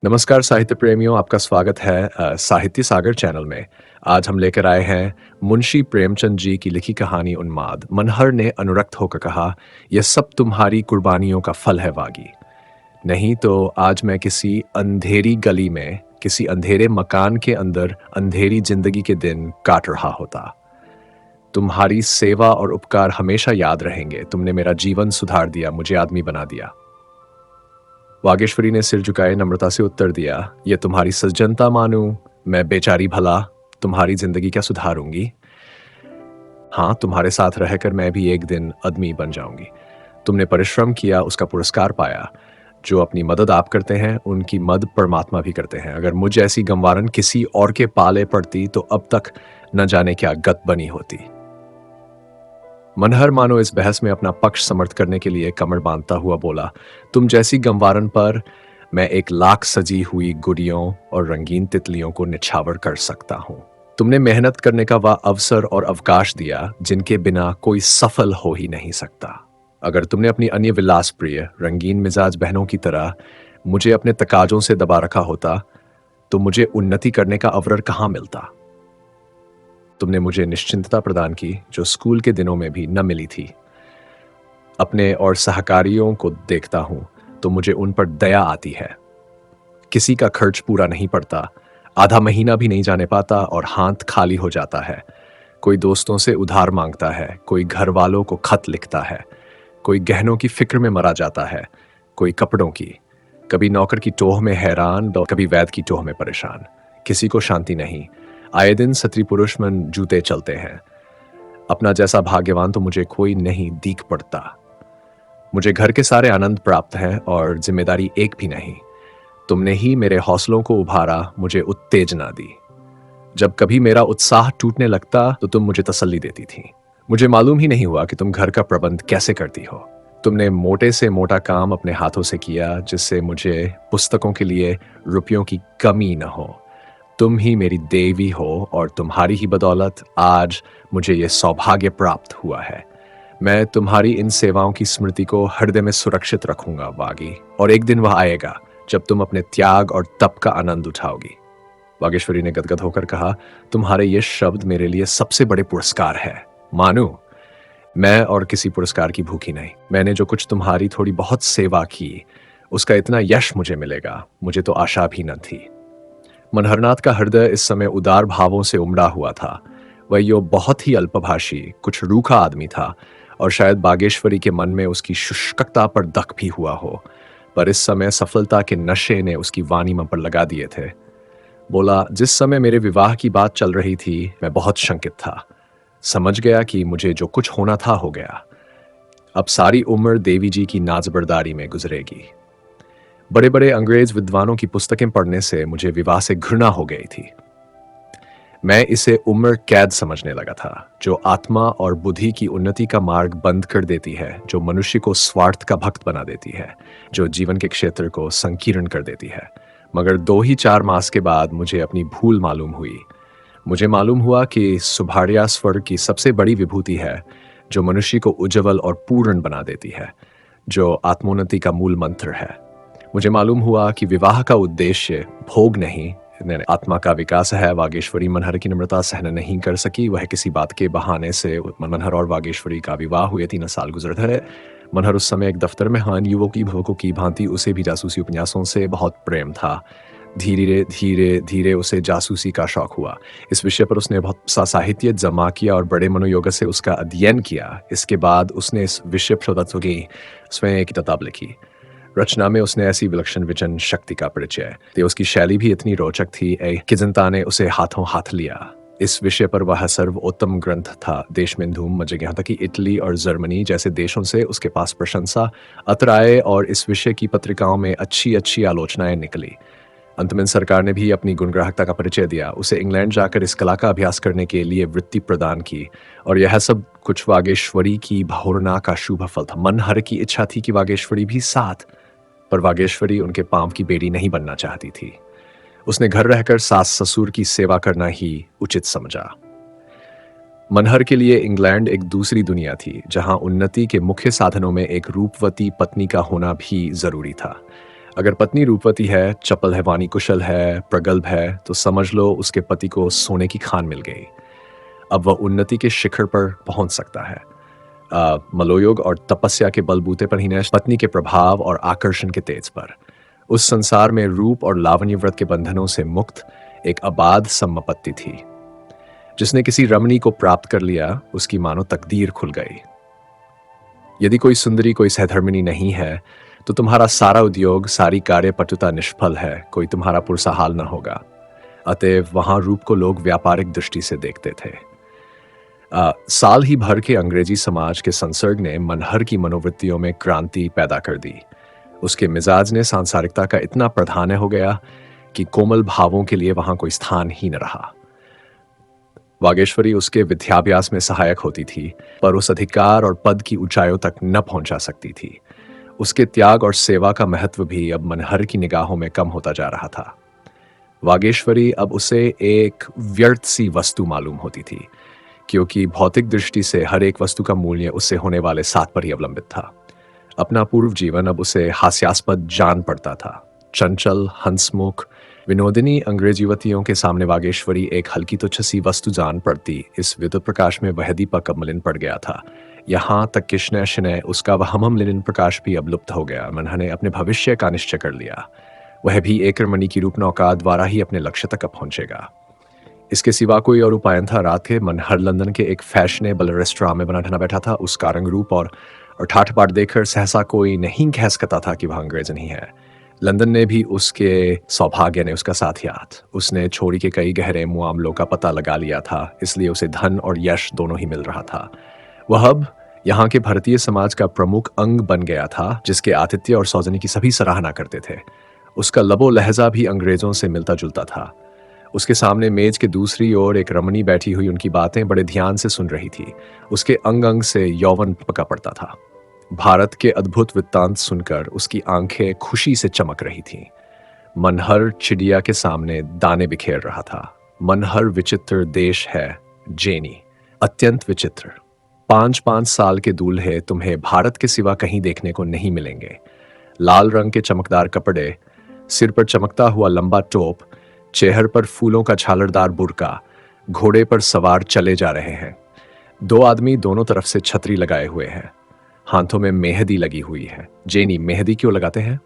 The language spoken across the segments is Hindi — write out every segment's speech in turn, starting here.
नमस्कार साहित्य प्रेमियों, आपका स्वागत है साहित्य सागर चैनल में। आज हम लेकर आए हैं मुंशी प्रेमचंद जी की लिखी कहानी उन्माद। मनहर ने अनुरक्त होकर कहा, यह सब तुम्हारी कुर्बानियों का फल है वागी। नहीं तो आज मैं किसी अंधेरी गली में, किसी अंधेरे मकान के अंदर अंधेरी जिंदगी के दिन काट रहा होता। तुम्हारी सेवा और उपकार हमेशा याद रहेंगे। तुमने मेरा जीवन सुधार दिया, मुझे आदमी बना दिया। वागेश्वरी ने सिर झुकाए नम्रता से उत्तर दिया, ये तुम्हारी सज्जनता मानूं, मैं बेचारी भला तुम्हारी जिंदगी क्या सुधारूंगी। हाँ, तुम्हारे साथ रहकर मैं भी एक दिन आदमी बन जाऊंगी। तुमने परिश्रम किया, उसका पुरस्कार पाया। जो अपनी मदद आप करते हैं उनकी मदद परमात्मा भी करते हैं। अगर मुझ ऐसी गंवारन किसी और के पाले पड़ती तो अब तक न जाने क्या गत बनी होती। मनहर मानो इस बहस में अपना पक्ष समर्थ करने के लिए कमर बांधता हुआ बोला, तुम जैसी गंवारन पर मैं 1 लाख सजी हुई गुड़ियों और रंगीन तितलियों को निछावर कर सकता हूं। तुमने मेहनत करने का वह अवसर और अवकाश दिया जिनके बिना कोई सफल हो ही नहीं सकता। अगर तुमने अपनी अन्य विलास प्रिय रंगीन मिजाज बहनों की तरह मुझे अपने तकाजों से दबा रखा होता तो मुझे उन्नति करने का अवसर कहां मिलता। तुमने मुझे निश्चिंतता प्रदान की जो स्कूल के दिनों में भी न मिली थी। अपने और सहकारियों को देखता हूं तो मुझे उन पर दया आती है। किसी का खर्च पूरा नहीं पड़ता, आधा महीना भी नहीं जाने पाता और हाथ खाली हो जाता है। कोई दोस्तों से उधार मांगता है, कोई घर वालों को खत लिखता है, कोई गहनों की फिक्र में मरा जाता है, कोई कपड़ों की। कभी नौकर की टोह में हैरान तो कभी वैद की टोह में परेशान। किसी को शांति नहीं। आए दिन स्त्री पुरुष मन जूते चलते हैं। अपना जैसा भाग्यवान तो मुझे कोई नहीं दीख पड़ता। मुझे घर के सारे आनंद प्राप्त हैं और जिम्मेदारी एक भी नहीं। तुमने ही मेरे हौसलों को उभारा, मुझे उत्तेजना दी। जब कभी मेरा उत्साह टूटने लगता तो तुम मुझे तसल्ली देती थी। मुझे मालूम ही नहीं हुआ कि तुम घर का प्रबंध कैसे करती हो। तुमने मोटे से मोटा काम अपने हाथों से किया जिससे मुझे पुस्तकों के लिए रुपयों की कमी न हो। तुम ही मेरी देवी हो और तुम्हारी ही बदौलत आज मुझे ये सौभाग्य प्राप्त हुआ है। मैं तुम्हारी इन सेवाओं की स्मृति को हृदय में सुरक्षित रखूंगा वागी, और एक दिन वह आएगा जब तुम अपने त्याग और तप का आनंद उठाओगी। वागेश्वरी ने गदगद होकर कहा, तुम्हारे ये शब्द मेरे लिए सबसे बड़े पुरस्कार है। मानू, मैं और किसी पुरस्कार की भूखी नहीं। मैंने जो कुछ तुम्हारी थोड़ी बहुत सेवा की उसका इतना यश मुझे मिलेगा, मुझे तो आशा भी न थी। मनहरनाथ का हृदय इस समय उदार भावों से उमड़ा हुआ था। वह यो बहुत ही अल्पभाषी, कुछ रूखा आदमी था और शायद बागेश्वरी के मन में उसकी शुष्कता पर दख भी हुआ हो, पर इस समय सफलता के नशे ने उसकी वाणी मन पर लगा दिए थे। बोला, जिस समय मेरे विवाह की बात चल रही थी मैं बहुत शंकित था। समझ गया कि मुझे जो कुछ होना था हो गया। अब सारी उम्र देवी जी की नाजबरदारी में गुजरेगी। बड़े बड़े अंग्रेज विद्वानों की पुस्तकें पढ़ने से मुझे विवाह से घृणा हो गई थी। मैं इसे उम्र कैद समझने लगा था, जो आत्मा और बुद्धि की उन्नति का मार्ग बंद कर देती है, जो मनुष्य को स्वार्थ का भक्त बना देती है, जो जीवन के क्षेत्र को संकीर्ण कर देती है। मगर 2 ही 4 मास के बाद मुझे अपनी भूल मालूम हुई। मुझे मालूम हुआ कि सुभाड़िया स्वर्ग की सबसे बड़ी विभूति है, जो मनुष्य को उज्जवल और पूर्ण बना देती है, जो आत्मोन्नति का मूल मंत्र है। मुझे मालूम हुआ कि विवाह का उद्देश्य भोग नहीं, आत्मा का विकास है। वागेश्वरी मनहर की नम्रता सहन नहीं कर सकी। वह किसी बात के बहाने से मनहर और वागेश्वरी का विवाह हुए 3 साल गुजर गए। मनहर उस समय एक दफ्तर में युवकों की भांति उसे भी जासूसी उपन्यासों से बहुत प्रेम था। धीरे धीरे धीरे उसे जासूसी का शौक हुआ। इस विषय पर उसने बहुत सा साहित्य जमा किया और बड़े मनोयोग से उसका अध्ययन किया। इसके बाद उसने इस विषय प्रदत्त की स्वयं एक किताब लिखी। रचना में उसने ऐसी विलक्षण विजन शक्ति का परिचय थे। उसकी शैली भी इतनी रोचक थी कि जनता ने उसे हाथों हाथ लिया। इस विषय पर वह सर्वोत्तम ग्रंथ था। देश में धूम मच गई, यहाँ तक कि इटली और जर्मनी जैसे देशों से उसके पास प्रशंसा अत्र आए और इस विषय की पत्रिकाओं में अच्छी अच्छी आलोचनाएं निकली। अंत में सरकार ने भी अपनी गुणग्राहकता का परिचय दिया। उसे इंग्लैंड जाकर इस कला का अभ्यास करने के लिए वृत्ति प्रदान की, और यह सब कुछ वागेश्वरी की भावना का शुभ फल था। मनहर की इच्छा थी कि वागेश्वरी भी साथ, पर वागेश्वरी उनके पांव की बेड़ी नहीं बनना चाहती थी। उसने घर रहकर सास ससुर की सेवा करना ही उचित समझा। मनहर के लिए इंग्लैंड एक दूसरी दुनिया थी, जहां उन्नति के मुख्य साधनों में एक रूपवती पत्नी का होना भी जरूरी था। अगर पत्नी रूपवती है, चपल है, वाणी कुशल है, प्रगल्भ है, तो समझ लो उसके पति को सोने की खान मिल गई। अब वह उन्नति के शिखर पर पहुंच सकता है। मलोयोग और तपस्या के बलबूते पर ही नहीं, पत्नी के प्रभाव और आकर्षण के तेज पर। उस संसार में रूप और लावण्य व्रत के बंधनों से मुक्त एक अबाध सम्पत्ति थी। जिसने किसी रमणी को प्राप्त कर लिया, उसकी मानो तकदीर खुल गई। यदि कोई सुंदरी, कोई सहधर्मिणी नहीं है, तो तुम्हारा सारा उद्योग, सारी कार्यपटुता निष्फल है, कोई तुम्हारा पुरसहाल न होगा। अतएव वहां रूप को लोग व्यापारिक दृष्टि से देखते थे। साल ही भर के अंग्रेजी समाज के संसर्ग ने मनहर की मनोवृत्तियों में क्रांति पैदा कर दी। उसके मिजाज ने सांसारिकता का इतना प्राधान्य हो गया कि कोमल भावों के लिए वहां कोई स्थान ही न रहा। वागेश्वरी उसके विद्याभ्यास में सहायक होती थी, पर उस अधिकार और पद की ऊंचाइयों तक न पहुंचा सकती थी। उसके त्याग और सेवा का महत्व भी अब मनहर की निगाहों में कम होता जा रहा था। वागेश्वरी अब उसे एक व्यर्थ सी वस्तु मालूम होती थी, क्योंकि भौतिक दृष्टि से हर एक वस्तु का मूल्य उससे होने वाले साथ पर ही अवलंबित था। अपना पूर्व जीवन अब उसे हास्यास्पद जान पड़ता था। चंचल, हंसमुख, विनोदिनी अंग्रेज युवतियों के सामने वागेश्वरी एक हल्की तुच्छ सी वस्तु जान पड़ती। इस विद्युत प्रकाश में वह दीपक अब मलिन पड़ गया था। यहाँ तक कि शनय शनय उसका वह हम लिनिन प्रकाश भी अब लुप्त हो गया। मनह ने अपने भविष्य का निश्चय कर लिया। वह भी एक रमणी की रूप नौका द्वारा ही अपने लक्ष्य तक पहुंचेगा। इसके सिवा कोई और उपाय था। रात के मनहर लंदन के एक फैशनेबल रेस्टोरेंट में बना ठना बैठा था। उसका रंग रूप और ठाठ बाट देखकर सहसा कोई नहीं कह सकता था कि वह अंग्रेज नहीं है। लंदन ने भी उसके सौभाग्य ने उसका साथ याद। उसने छोरी के कई गहरे मामलों का पता लगा लिया था, इसलिए उसे धन और यश दोनों ही मिल रहा था। वह अब यहाँ के भारतीय समाज का प्रमुख अंग बन गया था, जिसके आतिथ्य और सौजन्य की सभी सराहना करते थे। उसका लबो लहजा भी अंग्रेजों से मिलता जुलता था। उसके सामने मेज के दूसरी ओर एक रमणी बैठी हुई उनकी बातें बड़े ध्यान से सुन रही थी। उसके अंग अंग से यौवन पका पड़ता था। भारत के अद्भुत वृत्तांत सुनकर उसकी आंखें खुशी से चमक रही थीं। मनहर चिड़िया के सामने दाने बिखेर रहा था। मनहर विचित्र देश है जेनी, अत्यंत विचित्र। 5-5 साल के दूल्हे तुम्हें भारत के सिवा कहीं देखने को नहीं मिलेंगे। लाल रंग के चमकदार कपड़े, सिर पर चमकता हुआ लंबा टोप, चेहर पर फूलों का झालरदार बुर्का, घोड़े पर सवार चले जा रहे हैं। 2 आदमी दोनों तरफ से छतरी लगाए हुए हैं। हाथों में मेहंदी लगी हुई है। जेनी, मेहंदी क्यों लगाते हैं?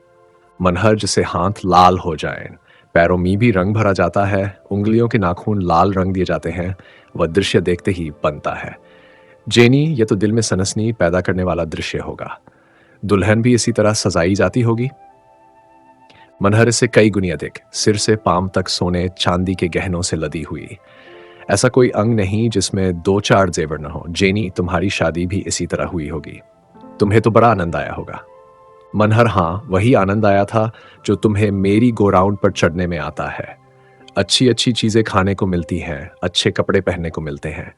मनहर जिसे हाथ लाल हो जाएं, पैरों में भी रंग भरा जाता है, उंगलियों के नाखून लाल रंग दिए जाते हैं, वह दृश्य देखते ही बनता है। जेनी, यह तो दिल में सनसनी पैदा करने वाला दृश्य होगा। दुल्हन भी इसी तरह सजाई जाती होगी। मनहर से कई गुनी अधिक, सिर से पांव तक सोने चांदी के गहनों से लदी हुई। ऐसा कोई अंग नहीं जिसमें 2-4 जेवर न हो। जेनी, तुम्हारी शादी भी इसी तरह हुई होगी। तुम्हें तो बड़ा आनंद आया होगा। मनहर, हाँ, वही आनंद आया था जो तुम्हें मेरी गोराउंड पर चढ़ने में आता है। अच्छी अच्छी चीजें खाने को मिलती हैं, अच्छे कपड़े पहनने को मिलते हैं।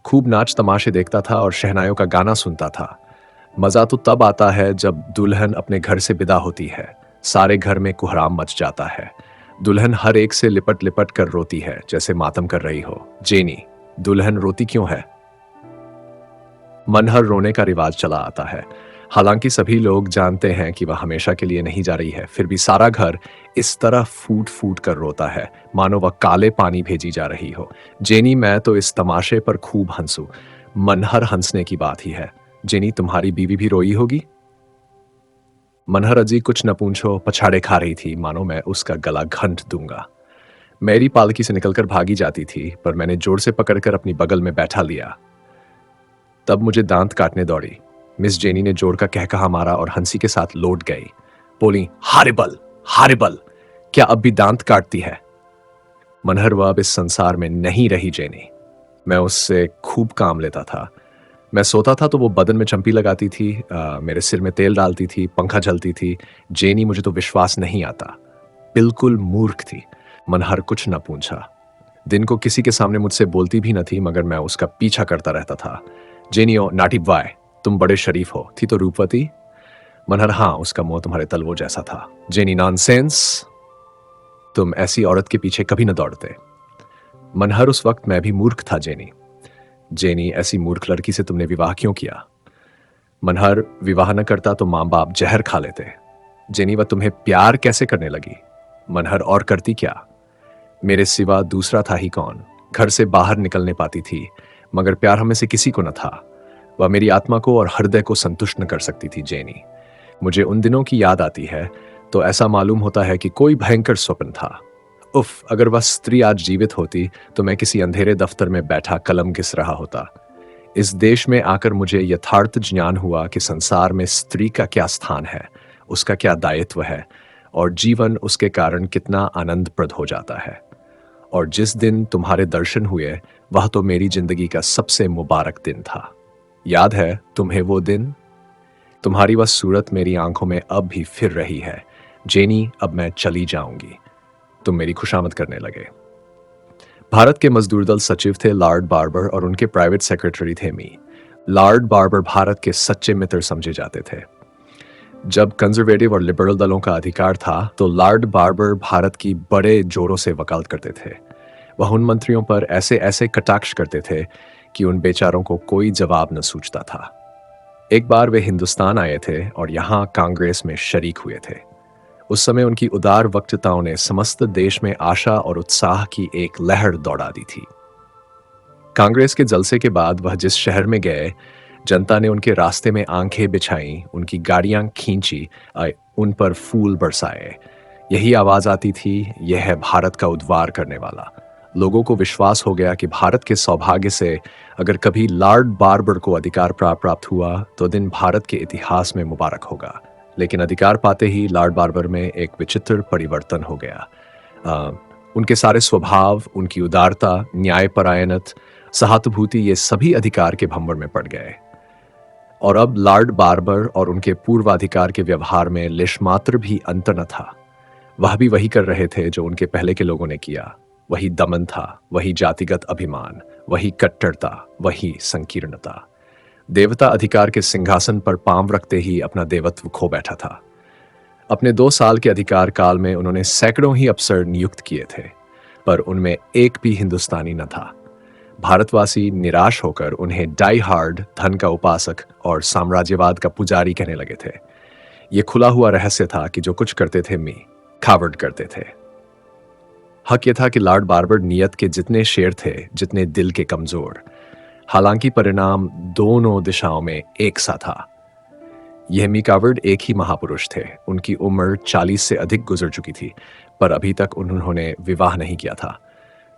खूब नाच तमाशे देखता था और शहनाइयों का गाना सुनता था। मजा तो तब आता है जब दुल्हन अपने घर से विदा होती है। सारे घर में कोहराम मच जाता है। दुल्हन हर एक से लिपट लिपट कर रोती है, जैसे मातम कर रही हो। जेनी, दुल्हन रोती क्यों है? मनहर रोने का रिवाज चला आता है। हालांकि सभी लोग जानते हैं कि वह हमेशा के लिए नहीं जा रही है, फिर भी सारा घर इस तरह फूट फूट कर रोता है मानो वह काले पानी भेजी जा रही हो। जेनी, मैं तो इस तमाशे पर खूब हंसू। मनहर, हंसने की बात ही है। जेनी, तुम्हारी बीवी भी रोई होगी। मनहर अजी कुछ न पूछो पछाड़े खा रही थी, मानो मैं उसका गला घंट दूंगा। मेरी पालकी से निकलकर भागी जाती थी, पर मैंने जोर से पकड़कर अपनी बगल में बैठा लिया। तब मुझे दांत काटने दौड़ी। मिस जेनी ने जोर का कहकहा मारा और हंसी के साथ लौट गई। बोली, हारिबल, हारिबल, क्या अब भी दांत काटती है? मनहर, वह अब इस संसार में नहीं रही जेनी। मैं उससे खूब काम लेता था। मैं सोता था तो वो बदन में चंपी लगाती थी, मेरे सिर में तेल डालती थी, पंखा झलती थी। जेनी, मुझे तो विश्वास नहीं आता। बिल्कुल मूर्ख थी। मनहर कुछ न पूछा। दिन को किसी के सामने मुझसे बोलती भी न थी, मगर मैं उसका पीछा करता रहता था। जेनियो, नाटी बॉय, तुम बड़े शरीफ हो। थी तो रूपवती। मनहर, हाँ, उसका मुंह तुम्हारे तलवों जैसा था। जेनी, नॉनसेंस, तुम ऐसी औरत के पीछे कभी न दौड़ते। मनहर, उस वक्त मैं भी मूर्ख था जेनी। जेनी, ऐसी मूर्ख लड़की से तुमने विवाह क्यों किया? मनहर, विवाह न करता तो मां बाप जहर खा लेते। जेनी, वह तुम्हें प्यार कैसे करने लगी? मनहर, और करती क्या? मेरे सिवा दूसरा था ही कौन? घर से बाहर निकलने पाती थी, मगर प्यार हमें से किसी को न था। वह मेरी आत्मा को और हृदय को संतुष्ट न कर सकती थी। जेनी, मुझे उन दिनों की याद आती है तो ऐसा मालूम होता है कि कोई भयंकर स्वप्न था। उफ, अगर वह स्त्री आज जीवित होती तो मैं किसी अंधेरे दफ्तर में बैठा कलम घिस रहा होता। इस देश में आकर मुझे यथार्थ ज्ञान हुआ कि संसार में स्त्री का क्या स्थान है, उसका क्या दायित्व है, और जीवन उसके कारण कितना आनंदप्रद हो जाता है। और जिस दिन तुम्हारे दर्शन हुए, वह तो मेरी जिंदगी का सबसे मुबारक दिन था। याद है तुम्हें वो दिन? तुम्हारी वह सूरत मेरी आंखों में अब भी फिर रही है। जेनी, अब मैं चली जाऊंगी। तुम मेरी खुशामद करने लगे। भारत के मजदूर दल सचिव थे लॉर्ड बार्बर और उनके प्राइवेट सेक्रेटरी थे मी। लॉर्ड बार्बर भारत के सच्चे मित्र समझे जाते थे। जब कंजर्वेटिव और लिबरल दलों का अधिकार था तो लॉर्ड बार्बर भारत की बड़े जोरों से वकालत करते थे। वह उन मंत्रियों पर ऐसे ऐसे कटाक्ष करते थे कि उन बेचारों को कोई जवाब न सूझता था। एक बार वे हिंदुस्तान आए थे और यहाँ कांग्रेस में शरीक हुए थे। उस समय उनकी उदार वक्तृताओं ने समस्त देश में आशा और उत्साह की एक लहर दौड़ा दी थी। कांग्रेस के जलसे के बाद वह जिस शहर में गए, जनता ने उनके रास्ते में आंखें बिछाई, उनकी गाड़ियां खींची, उन पर फूल बरसाए। यही आवाज आती थी, यह है भारत का उद्धार करने वाला। लोगों को विश्वास हो गया कि भारत के सौभाग्य से अगर कभी लॉर्ड बार्बर को अधिकार प्राप्त हुआ तो दिन भारत के इतिहास में मुबारक होगा। लेकिन अधिकार पाते ही लॉर्ड बार्बर में एक विचित्र परिवर्तन हो गया। उनके सारे स्वभाव, उनकी उदारता, न्यायपरायणत, सहानुभूति, ये सभी अधिकार के भंवर में पड़ गए। और अब लॉर्ड बार्बर और उनके पूर्वाधिकार के व्यवहार में लेशमात्र भी अंतर न था। वह भी वही कर रहे थे जो उनके पहले के लोगों ने किया। वही दमन था, वही जातिगत अभिमान, वही कट्टरता, वही संकीर्णता। देवता अधिकार के सिंहासन पर पांव रखते ही अपना देवत्व खो बैठा था। अपने 2 साल के अधिकार काल में उन्होंने सैकड़ों ही अफसर नियुक्त किए थे, पर उनमें एक भी हिंदुस्तानी न था। भारतवासी निराश होकर उन्हें डाई हार्ड, धन का उपासक और साम्राज्यवाद का पुजारी कहने लगे थे। ये खुला हुआ रहस्य था कि जो कुछ करते थे मी खावर्ड करते थे। हक ये था कि लॉर्ड बार्बर नियत के जितने शेर थे, जितने दिल के कमजोर। हालांकि परिणाम दोनों दिशाओं में एक सा था। यह मी कावर्ड एक ही महापुरुष थे। उनकी उम्र 40 से अधिक गुजर चुकी थी, पर अभी तक उन्होंने विवाह नहीं किया था।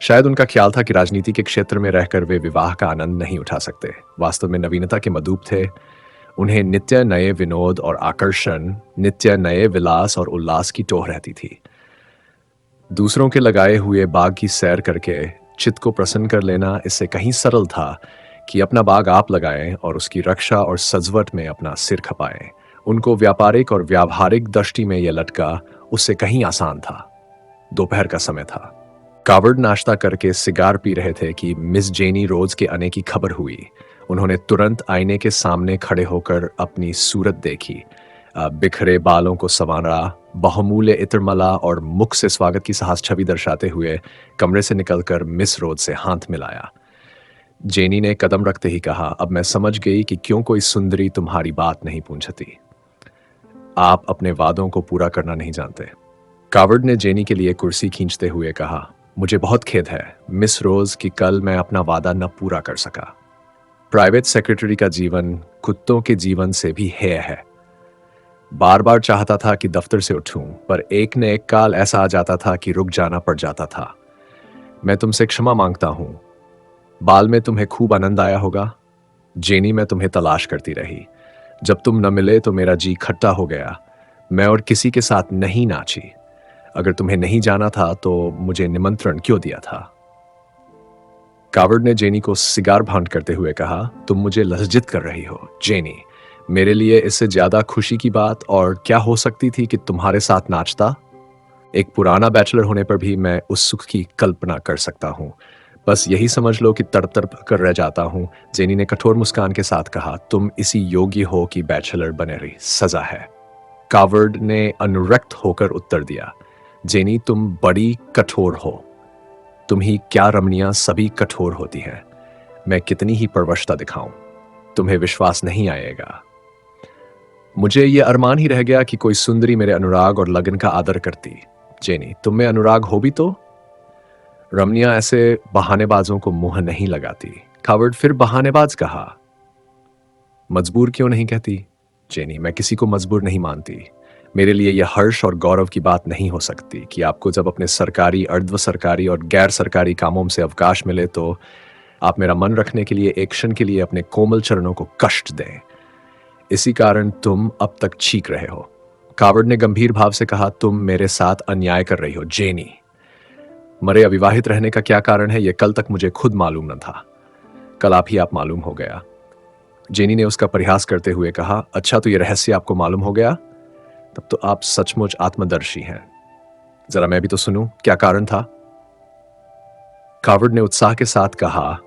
शायद उनका ख्याल था कि राजनीति के क्षेत्र में रहकर वे विवाह का आनंद नहीं उठा सकते। वास्तव में नवीनता के मदूप थे। उन्हें नित्य नए विनोद और आकर्षण, नित्य नए विलास और उल्लास की टोह रहती थी। दूसरों के लगाए हुए बाग की सैर करके चित्त को प्रसन्न कर लेना इससे कहीं सरल था कि अपना बाग आप लगाएं और उसकी रक्षा और सजवट में अपना सिर खपाएं। उनको व्यापारिक और व्यावहारिक दृष्टि में यह लटका उससे कहीं आसान था। दोपहर का समय था। कावर्ड नाश्ता करके सिगार पी रहे थे कि मिस जेनी रोज के आने की खबर हुई। उन्होंने तुरंत आईने के सामने खड़े होकर अपनी सूरत देखी, बिखरे बालों को संवारा, बहुमूल्य इत्र मला और मुख से स्वागत की साहस छवि दर्शाते हुए कमरे से निकलकर मिस रोज से हाथ मिलाया। जेनी ने कदम रखते ही कहा, अब मैं समझ गई कि क्यों कोई सुंदरी तुम्हारी बात नहीं पूछती। आप अपने वादों को पूरा करना नहीं जानते। कावर्ड ने जेनी के लिए कुर्सी खींचते हुए कहा, मुझे बहुत खेद है मिस रोज कि कल मैं अपना वादा न पूरा कर सका। प्राइवेट सेक्रेटरी का जीवन कुत्तों के जीवन से भी हेय है। बार बार चाहता था कि दफ्तर से उठूं, पर एक न एक काल ऐसा आ जाता था कि रुक जाना पड़ जाता था। मैं तुमसे क्षमा मांगता हूं। बाल में तुम्हें खूब आनंद आया होगा। जेनी, मैं तुम्हें तलाश करती रही। जब तुम न मिले तो मेरा जी खट्टा हो गया। मैं और किसी के साथ नहीं नाची। अगर तुम्हें नहीं जाना था तो मुझे निमंत्रण क्यों दिया था? कावर्ड ने जेनी को सिगार भांट करते हुए कहा, तुम मुझे लज्जित कर रही हो जेनी। मेरे लिए इससे ज्यादा खुशी की बात और क्या हो सकती थी कि तुम्हारे साथ नाचता। एक पुराना बैचलर होने पर भी मैं उस सुख की कल्पना कर सकता हूं। बस यही समझ लो कि तड़प तड़प कर रह जाता हूं। जेनी ने कठोर मुस्कान के साथ कहा, तुम इसी योग्य हो कि बैचलर बने रही, सजा है। कावर्ड ने अनुरक्त होकर उत्तर दिया, जेनी तुम बड़ी कठोर हो। तुम ही क्या रमणियां सभी कठोर होती हैं। मैं कितनी ही परवशता दिखाऊं, तुम्हें विश्वास नहीं आएगा। मुझे ये अरमान ही रह गया कि कोई सुंदरी मेरे अनुराग और लगन का आदर करती। जेनी, तुम में अनुराग हो भी तो? रमनिया ऐसे बहानेबाजों को मुंह नहीं लगाती। कावर्ड, फिर बहानेबाज कहा। मजबूर क्यों नहीं कहती? जेनी, मैं किसी को मजबूर नहीं मानती। मेरे लिए यह हर्ष और गौरव की बात नहीं हो सकती कि आपको जब अपने सरकारी, अर्ध सरकारी और गैर सरकारी कामों से अवकाश मिले तो आप मेरा मन रखने के लिए एक क्षण के लिए अपने कोमल चरणों को कष्ट दें। इसी कारण तुम अब तक चीख रहे हो। कावर्ड ने गंभीर भाव से कहा, तुम मेरे साथ अन्याय कर रही हो जेनी। मरे अविवाहित रहने का क्या कारण है यह कल तक मुझे खुद मालूम न था। कल आप ही आप मालूम हो गया। जेनी ने उसका परिहास करते हुए कहा, अच्छा तो यह रहस्य आपको मालूम हो गया? तब तो आप सचमुच आत्मदर्शी हैं। जरा मैं भी तो सुनूं, क्या कारण था? कावर्ड ने उत्साह के साथ कहा,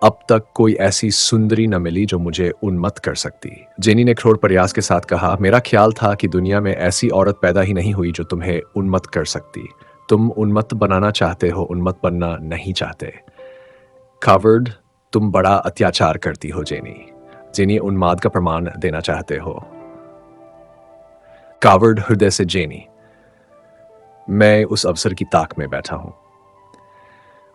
अब तक कोई ऐसी सुंदरी न मिली जो मुझे उन्मत्त कर सकती। जेनी ने क्रोध प्रयास के साथ कहा, मेरा ख्याल था कि दुनिया में ऐसी औरत पैदा ही नहीं हुई जो तुम्हें उन्मत्त कर सकती। तुम उन्मत्त बनाना चाहते हो, उन्मत्त बनना नहीं चाहते। कावर्ड, तुम बड़ा अत्याचार करती हो जेनी। जेनी उन्माद का प्रमाण देना चाहते हो। कावर्ड हृदय से जेनी, मैं उस अवसर की ताक में बैठा हूं।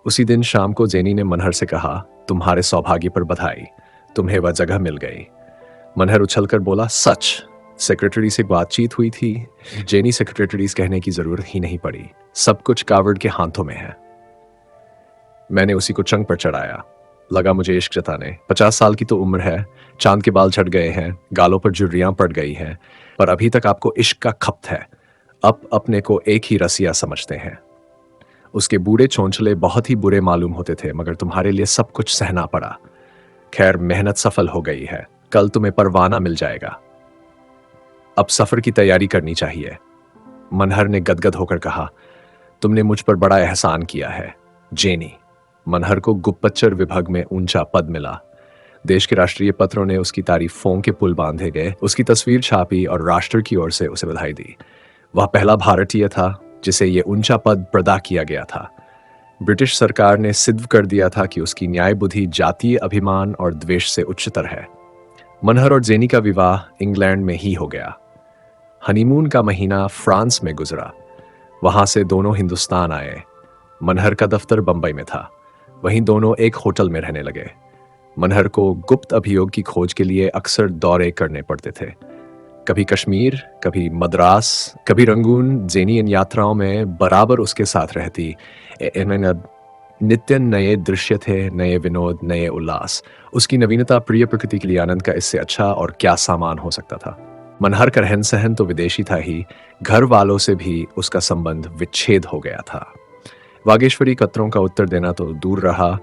उसी दिन शाम को जेनी ने मनहर से कहा, तुम्हारे सौभाग्य पर बधाई, तुम्हें वह जगह मिल गई। मनहर उछलकर बोला, सच? सेक्रेटरी से बातचीत हुई थी? जेनी, सेक्रेटरीज कहने की जरूरत ही नहीं पड़ी, सब कुछ कावर्ड के हाथों में है। मैंने उसी को चंग पर चढ़ाया। लगा मुझे इश्क जताने। 50 साल की तो उम्र है, चांद के बाल झड़ गए हैं, गालों पर झुर्रियां पड़ गई हैं, पर अभी तक आपको इश्क का खप्त है। अब अपने को एक ही रसिया समझते हैं। उसके बूढ़े चोंचले बहुत ही बुरे मालूम होते थे, मगर तुम्हारे लिए सब कुछ सहना पड़ा। खैर, मेहनत सफल हो गई है, कल तुम्हें परवाना मिल जाएगा। अब सफर की तैयारी करनी चाहिए। मनहर ने गदगद होकर कहा, तुमने मुझ पर बड़ा एहसान किया है जेनी। मनहर को गुप्तचर विभाग में ऊंचा पद मिला। देश के राष्ट्रीय पत्रों ने उसकी तारीफ फों के पुल बांधे गए, उसकी तस्वीर छापी और राष्ट्र की ओर से उसे बधाई दी। वह पहला भारतीय था जिसे यह ऊंचा पद प्रदान किया गया था। ब्रिटिश सरकार ने सिद्ध कर दिया था कि उसकी न्याय बुद्धि जातीय अभिमान और द्वेष से उच्चतर है। मनहर और जेनी का विवाह इंग्लैंड में ही हो गया। हनीमून का महीना फ्रांस में गुजरा। वहां से दोनों हिंदुस्तान आए। मनहर का दफ्तर बंबई में था, वहीं दोनों एक होटल में रहने लगे। मनहर को गुप्त अभियोग की खोज के लिए अक्सर दौरे करने पड़ते थे, कभी कश्मीर, कभी मद्रास, कभी रंगून। जेनी इन यात्राओं में बराबर उसके साथ रहती। इनमें नित्य नए दृश्य थे, नए विनोद, नए उल्लास। उसकी नवीनता प्रिय प्रकृति के लिए आनंद का इससे अच्छा और क्या सामान हो सकता था। मनहर का रहन सहन तो विदेशी था ही, घर वालों से भी उसका संबंध विच्छेद हो गया था। वागेश्वरी पत्रों का उत्तर देना तो दूर रहा,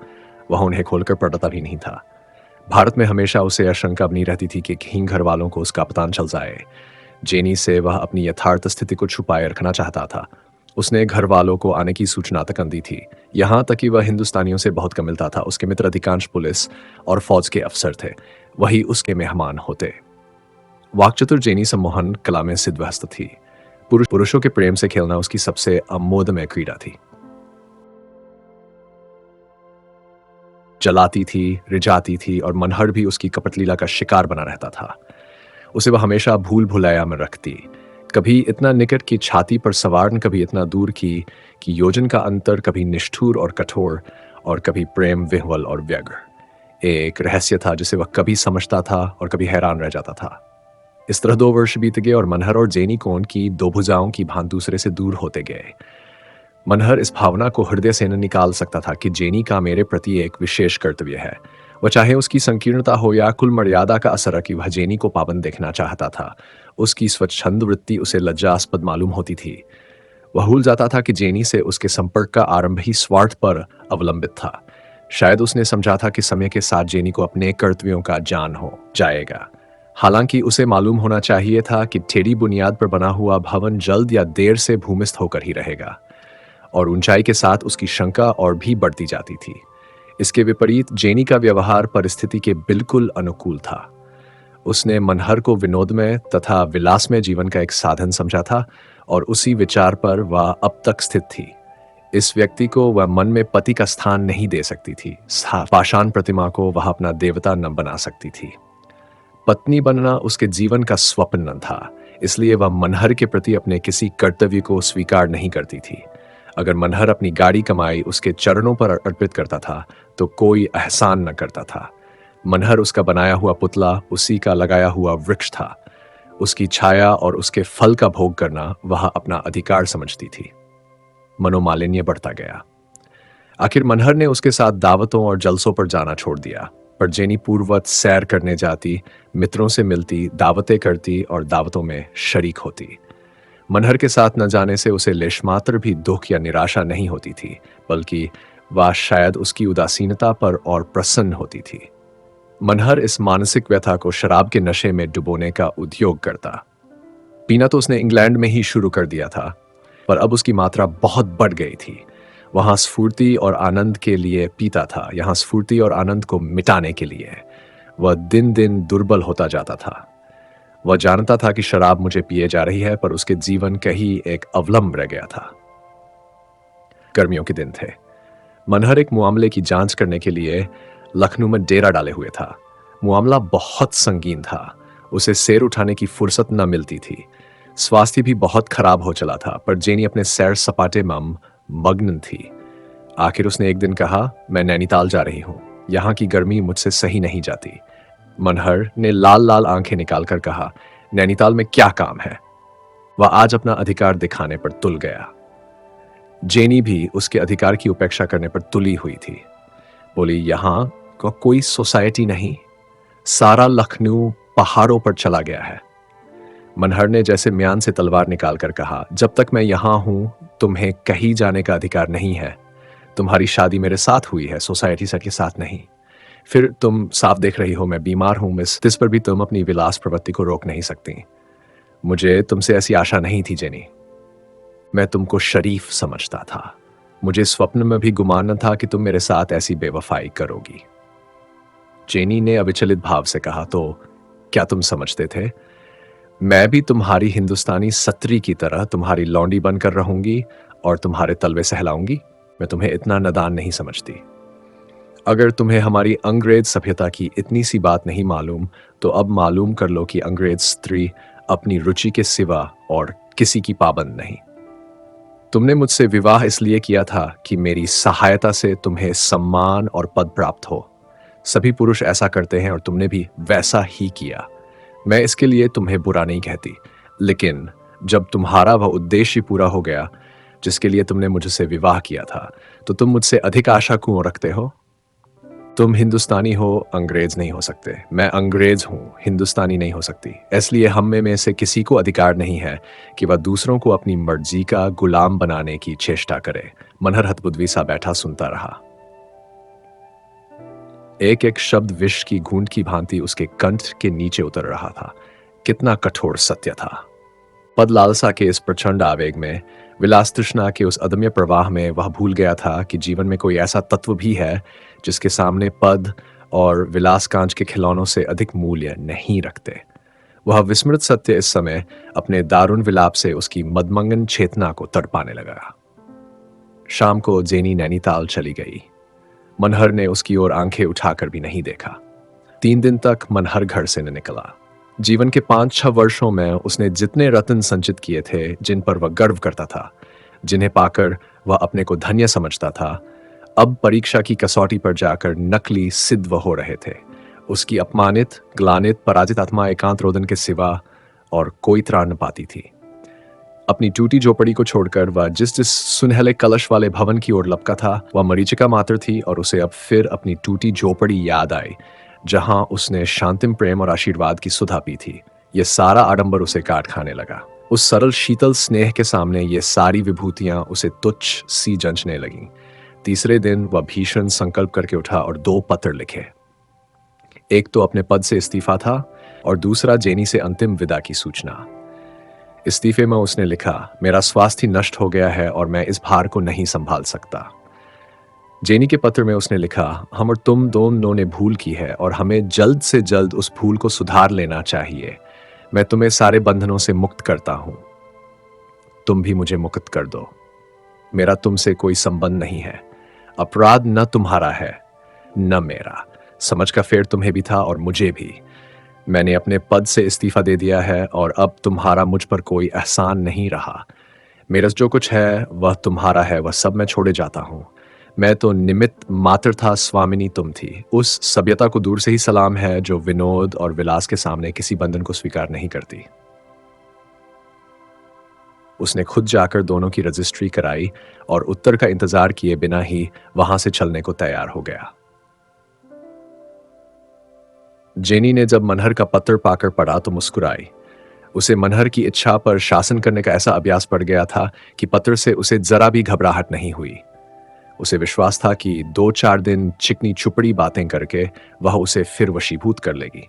वह उन्हें खोलकर पढ़ता भी नहीं था। भारत में हमेशा उसे आशंका बनी रहती थी कि कहीं घर वालों को उसका पता चल जाए। जेनी से वह अपनी यथार्थ स्थिति को छुपाए रखना चाहता था। उसने घर वालों को आने की सूचना तक दी थी। यहाँ तक कि वह हिंदुस्तानियों से बहुत कम मिलता था। उसके मित्र अधिकांश पुलिस और फौज के अफसर थे, वही उसके मेहमान होते। वाक्चतुर जेनी सम्मोहन कला में सिद्धहस्त थी। पुरुषों के प्रेम से खेलना उसकी सबसे अमोदमय क्रीड़ा थी। जलाती थी, रिझाती थी और मनहर भी उसकी कपटलीला का शिकार बना रहता था। उसे वह हमेशा भूल भुलाया में रखती, कभी इतना निकट की छाती पर सवार, कभी इतना दूर की कि योजन का अंतर, कभी निष्ठुर और कठोर और कभी प्रेम विह्वल और व्यग्र। एक रहस्य था जिसे वह कभी समझता था और कभी हैरान रह जाता था। इस तरह 2 वर्ष बीत गए और मनहर और जेनी कोन की दो भुजाओं की भांति दूसरे से दूर होते गए। मनहर इस भावना को हृदय से न निकाल सकता था कि जेनी का मेरे प्रति एक विशेष कर्तव्य है। वह चाहे उसकी संकीर्णता हो या कुल मर्यादा का असर कि वह जेनी को पाबंद देखना चाहता था। उसकी स्वच्छंद वृत्ति उसे लज्जास्पद मालूम होती थी। वह भूल जाता था कि जेनी से उसके संपर्क का आरंभ ही स्वार्थ पर अवलंबित था। शायद उसने समझा था कि समय के साथ जेनी को अपने कर्तव्यों का ज्ञान हो जाएगा। हालांकि उसे मालूम होना चाहिए था कि टेढ़ी बुनियाद पर बना हुआ भवन जल्द या देर से भूमिस्थ होकर ही रहेगा। और ऊंचाई के साथ उसकी शंका और भी बढ़ती जाती थी। इसके विपरीत जेनी का व्यवहार परिस्थिति के बिल्कुल अनुकूल था। उसने मनहर को विनोदमय तथा विलासमय जीवन का एक साधन समझा था और उसी विचार पर वह अब तक स्थित थी। इस व्यक्ति को वह मन में पति का स्थान नहीं दे सकती थी। पाषाण प्रतिमा को वह अपना देवता न बना सकती थी। पत्नी बनना उसके जीवन का स्वप्न न था, इसलिए वह मनहर के प्रति अपने किसी कर्तव्य को स्वीकार नहीं करती थी। अगर मनहर अपनी गाड़ी कमाई उसके चरणों पर अर्पित करता था, तो कोई एहसान न करता था। मनहर उसका बनाया हुआ पुतला, उसी का लगाया हुआ वृक्ष था। उसकी छाया और उसके फल का भोग करना वह अपना अधिकार समझती थी। मनोमालिन्य बढ़ता गया। आखिर मनहर ने उसके साथ दावतों और जलसों पर जाना छोड़ दिया, पर जेनी पूर्ववत सैर करने जाती, मित्रों से मिलती, दावतें करती और दावतों में शरीक होती। मनहर के साथ न जाने से उसे लेशमात्र भी दुख या निराशा नहीं होती थी, बल्कि वह शायद उसकी उदासीनता पर और प्रसन्न होती थी। मनहर इस मानसिक व्यथा को शराब के नशे में डुबोने का उद्योग करता। पीना तो उसने इंग्लैंड में ही शुरू कर दिया था, पर अब उसकी मात्रा बहुत बढ़ गई थी। वहां स्फूर्ति और आनंद के लिए पीता था, यहाँ स्फूर्ति और आनंद को मिटाने के लिए। वह दिन दिन दुर्बल होता जाता था। वह जानता था कि शराब मुझे पिए जा रही है, पर उसके जीवन का ही एक अवलंब रह गया था। गर्मियों के दिन थे। मनहर एक मामले की जांच करने के लिए लखनऊ में डेरा डाले हुए था। मामला बहुत संगीन था। उसे सिर उठाने की फुर्सत न मिलती थी। स्वास्थ्य भी बहुत खराब हो चला था, पर जेनी अपने सैर सपाटे में मग्न थी। आखिर उसने एक दिन कहा, मैं नैनीताल जा रही हूं, यहां की गर्मी मुझसे सही नहीं जाती। मनहर ने लाल लाल आंखें निकालकर कहा, नैनीताल में क्या काम है? वह आज अपना अधिकार दिखाने पर तुल गया। जेनी भी उसके अधिकार की उपेक्षा करने पर तुली हुई थी। बोली, यहां का कोई सोसाइटी नहीं, सारा लखनऊ पहाड़ों पर चला गया है। मनहर ने जैसे म्यान से तलवार निकालकर कहा, जब तक मैं यहां हूं तुम्हें कहीं जाने का अधिकार नहीं है। तुम्हारी शादी मेरे साथ हुई है, सोसाइटी सेट के साथ नहीं। फिर तुम साफ देख रही हो मैं बीमार हूं मिस, इस पर भी तुम अपनी विलास प्रवृत्ति को रोक नहीं सकती। मुझे तुमसे ऐसी आशा नहीं थी जेनी। मैं तुमको शरीफ समझता था। मुझे स्वप्न में भी गुमान न था कि तुम मेरे साथ ऐसी बेवफाई करोगी। जेनी ने अविचलित भाव से कहा, तो क्या तुम समझते थे मैं भी तुम्हारी हिंदुस्तानी सत्री की तरह तुम्हारी लौंडी बनकर रहूंगी और तुम्हारे तलवे सहलाऊंगी? मैं तुम्हें इतना नादान नहीं समझती। अगर तुम्हें हमारी अंग्रेज सभ्यता की इतनी सी बात नहीं मालूम, तो अब मालूम कर लो कि अंग्रेज स्त्री अपनी रुचि के सिवा और किसी की पाबंद नहीं। तुमने मुझसे विवाह इसलिए किया था कि मेरी सहायता से तुम्हें सम्मान और पद प्राप्त हो। सभी पुरुष ऐसा करते हैं और तुमने भी वैसा ही किया। मैं इसके लिए तुम्हें बुरा नहीं कहती, लेकिन जब तुम्हारा वह उद्देश्य पूरा हो गया जिसके लिए तुमने मुझसे विवाह किया था, तो तुम मुझसे अधिक आशा क्यों रखते हो? तुम हिंदुस्तानी हो, अंग्रेज नहीं हो सकते। मैं अंग्रेज हूं, हिंदुस्तानी नहीं हो सकती। इसलिए हम में से किसी को अधिकार नहीं है कि वह दूसरों को अपनी मर्जी का गुलाम बनाने की चेष्टा करे। मनहर हतबुद्धि सा बैठा सुनता रहा। एक एक शब्द विष की घूंट की भांति उसके कंठ के नीचे उतर रहा था। कितना कठोर सत्य था। पद लालसा के इस प्रचंड आवेग में, विलास तृष्णा के उस अदम्य प्रवाह में वह भूल गया था कि जीवन में कोई ऐसा तत्व भी है जिसके सामने पद और विलास कांच के खिलौनों से अधिक मूल्य नहीं रखते। वह विस्मृत सत्य इस समय अपने दारुण विलाप से उसकी मदमंगन चेतना को तड़पाने लगा। शाम को जेनी नैनीताल चली गई। मनहर ने उसकी ओर आंखें उठाकर भी नहीं देखा। 3 दिन तक मनहर घर से न निकला। जीवन के 5-6 वर्षों में उसने जितने रत्न संचित किए थे, जिन पर वह गर्व करता था, जिन्हें पाकर वह अपने को धन्य समझता था, अब परीक्षा की कसौटी पर जाकर नकली सिद्ध हो रहे थे। उसकी अपमानित, ग्लानित, पराजित आत्मा एकांत रोदन के सिवा और कोई त्राण न पाती थी। अपनी टूटी झोपड़ी को छोड़कर वह जिस जिस सुनहले कलश वाले भवन की ओर लपका था, वह मरीचिका मात्र थी और उसे अब फिर अपनी टूटी झोपड़ी याद आई, जहां उसने शांतिम प्रेम और आशीर्वाद की सुधा पी थी। यह सारा आडंबर उसे काट खाने लगा। उस सरल शीतल स्नेह के सामने ये सारी विभूतियां उसे तुच्छ सी जंचने लगीं। तीसरे दिन वह भीषण संकल्प करके उठा और 2 पत्र लिखे। एक तो अपने पद से इस्तीफा था और दूसरा जेनी से अंतिम विदा की सूचना। इस्तीफे में उसने लिखा, मेरा स्वास्थ्य नष्ट हो गया है और मैं इस भार को नहीं संभाल सकता। जेनी के पत्र में उसने लिखा, हम और तुम दोनों ने भूल की है और हमें जल्द से जल्द उस भूल को सुधार लेना चाहिए। मैं तुम्हें सारे बंधनों से मुक्त करता हूं। तुम भी मुझे मुक्त कर दो। मेरा तुमसे कोई संबंध नहीं है। अपराध न तुम्हारा है न मेरा। समझ का फेर तुम्हें भी था और मुझे भी। मैंने अपने पद से इस्तीफा दे दिया है और अब तुम्हारा मुझ पर कोई एहसान नहीं रहा। मेरा जो कुछ है वह तुम्हारा है, वह सब मैं छोड़े जाता हूँ। मैं तो निमित्त मात्र था, स्वामिनी तुम थी। उस सभ्यता को दूर से ही सलाम है जो विनोद और विलास के सामने किसी बंधन को स्वीकार नहीं करती। उसने खुद जाकर दोनों की रजिस्ट्री कराई और उत्तर का इंतजार किए बिना ही वहां से चलने को तैयार हो गया। जेनी ने जब मनहर का पत्र पाकर पढ़ा तो मुस्कुराई। उसे मनहर की इच्छा पर शासन करने का ऐसा अभ्यास पड़ गया था कि पत्र से उसे जरा भी घबराहट नहीं हुई। उसे विश्वास था कि 2-4 दिन चिकनी चुपड़ी बातें करके वह उसे फिर वशीभूत कर लेगी।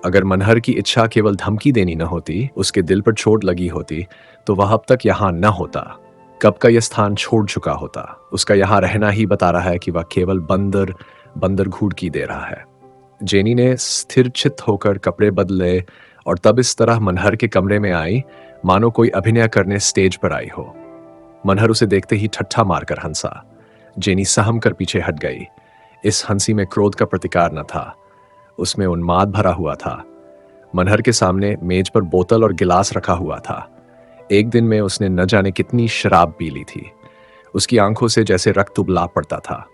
अगर मनहर की इच्छा केवल धमकी देनी न होती, उसके दिल पर चोट लगी होती, तो वह अब तक यहाँ न होता। कब का यह स्थान छोड़ चुका होता। उसका यहाँ रहना ही बता रहा है कि वह केवल बंदर बंदर घूड़की दे रहा है। जेनी ने स्थिर चित्त होकर कपड़े बदले और तब इस तरह मनहर के कमरे में आई मानो कोई अभिनय करने स्टेज पर आई हो। मनहर उसे देखते ही ठट्ठा मारकर हंसा। जेनी सहम कर पीछे हट गई। इस हंसी में क्रोध का प्रतिकार न था, उसमें उन्माद भरा हुआ था। मनहर के सामने मेज पर बोतल और गिलास रखा हुआ था। एक दिन में उसने न जाने कितनी शराब पी ली थी। उसकी आंखों से जैसे रक्त उबला पड़ता था।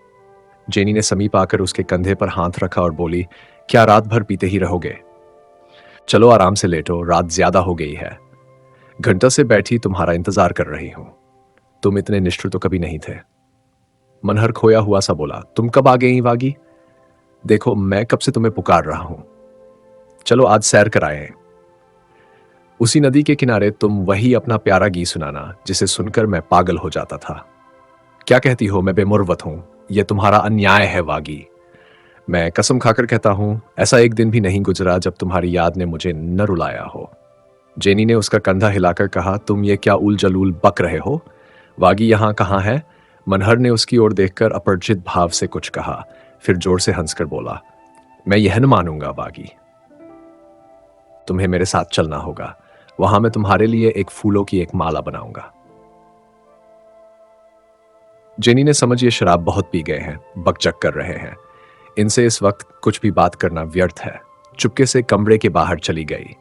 जेनी ने समीप आकर उसके कंधे पर हाथ रखा और बोली, क्या रात भर पीते ही रहोगे? चलो आराम से लेटो, रात ज्यादा हो गई है। घंटा से बैठी तुम्हारा इंतजार कर रही हूं। तुम इतने निष्ठुर तो कभी नहीं थे। मनहर खोया हुआ सा बोला, तुम कब आ गई वागी? देखो, मैं कब से तुम्हें पुकार रहा हूं। चलो आज सैर कराएं। उसी नदी के किनारे तुम वही अपना प्यारा गीत सुनाना जिसे सुनकर मैं पागल हो जाता था। क्या कहती हो, मैं बेमुरवत हूं? यह तुम्हारा अन्याय है वागी। मैं कसम खाकर कहता हूं, ऐसा एक दिन भी नहीं गुजरा जब तुम्हारी याद ने मुझे न रुलाया हो। जेनी ने उसका कंधा हिलाकर कहा, तुम ये क्या उल जलूल बक रहे हो? वागी यहां कहां है? मनहर ने उसकी ओर देखकर अपरिचित भाव से कुछ कहा, फिर जोर से हंसकर बोला, मैं यह न मानूंगा वागी। तुम्हें मेरे साथ चलना होगा। वहां मैं तुम्हारे लिए एक फूलों की एक माला बनाऊंगा। जेनी ने समझ ये शराब बहुत पी गए हैं, बकचक कर रहे हैं। इनसे इस वक्त कुछ भी बात करना व्यर्थ है। चुपके से कमरे के बाहर चली गई।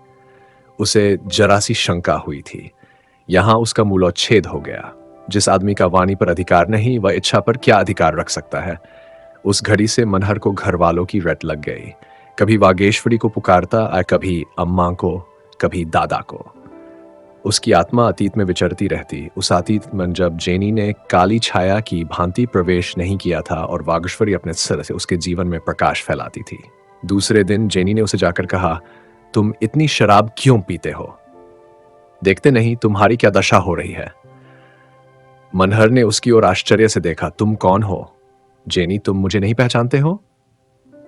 उसे जरा सी शंका हुई थी। यहां उसका मूलोच्छेद हो गया। जिस आदमी का वाणी पर अधिकार नहीं, वह इच्छा पर क्या अधिकार रख सकता है? उस घड़ी से मनहर को घर वालों की रट लग गई। कभी वागेश्वरी को पुकारता, कभी अम्मा को, कभी दादा को। उसकी आत्मा अतीत में विचरती रहती। उस अतीत में जब जेनी ने काली छाया की भांति प्रवेश नहीं किया था और वागेश्वरी अपने सिर से उसके जीवन में प्रकाश फैलाती थी। दूसरे दिन जेनी ने उसे जाकर कहा, तुम इतनी शराब क्यों पीते हो? देखते नहीं तुम्हारी क्या दशा हो रही है? मनहर ने उसकी ओर आश्चर्य से देखा। तुम कौन हो? जेनी, तुम मुझे नहीं पहचानते हो?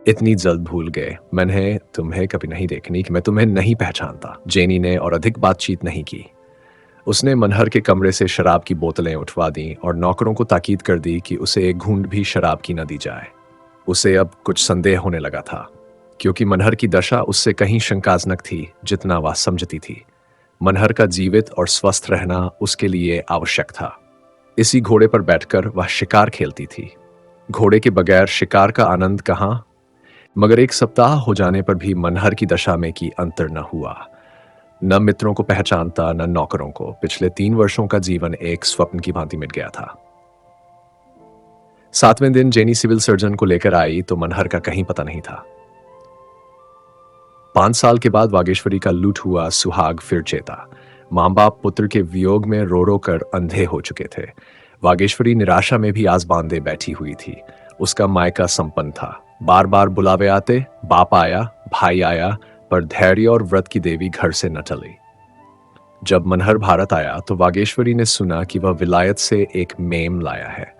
इतनी जल्द भूल गए? मैंने तुम्हें कभी नहीं देखनी कि मैं तुम्हें नहीं पहचानता। जेनी ने और अधिक बातचीत नहीं की। उसने मनहर के कमरे से शराब की बोतलें उठवा दी और नौकरों को ताकीद कर दी कि उसे एक घूंट भी शराब की न दी जाए। उसे अब कुछ संदेह होने लगा था, क्योंकि मनहर की दशा उससे कहीं शंकाजनक थी जितना वह समझती थी। मनहर का जीवित और स्वस्थ रहना उसके लिए आवश्यक था। इसी घोड़े पर बैठकर वह शिकार खेलती थी। घोड़े के बगैर शिकार का आनंद कहाँ? मगर एक सप्ताह हो जाने पर भी मनहर की दशा में की अंतर न हुआ। न मित्रों को पहचानता, न नौकरों को। पिछले 3 वर्षों का जीवन एक स्वप्न की भांति मिट गया था। 7वें दिन जेनी सिविल सर्जन को लेकर आई तो मनहर का कहीं पता नहीं था। 5 साल के बाद वागेश्वरी का लूट हुआ सुहाग फिर चेता। मां बाप पुत्र के वियोग में रो रो कर अंधे हो चुके थे। वागेश्वरी निराशा में भी आस बांधे बैठी हुई थी। उसका मायका संपन्न था। बार बार बुलावे आते, बाप आया, भाई आया, पर धैर्य और व्रत की देवी घर से न टली। जब मनहर भारत आया तो वागेश्वरी ने सुना कि वह विलायत से एक मेम लाया है।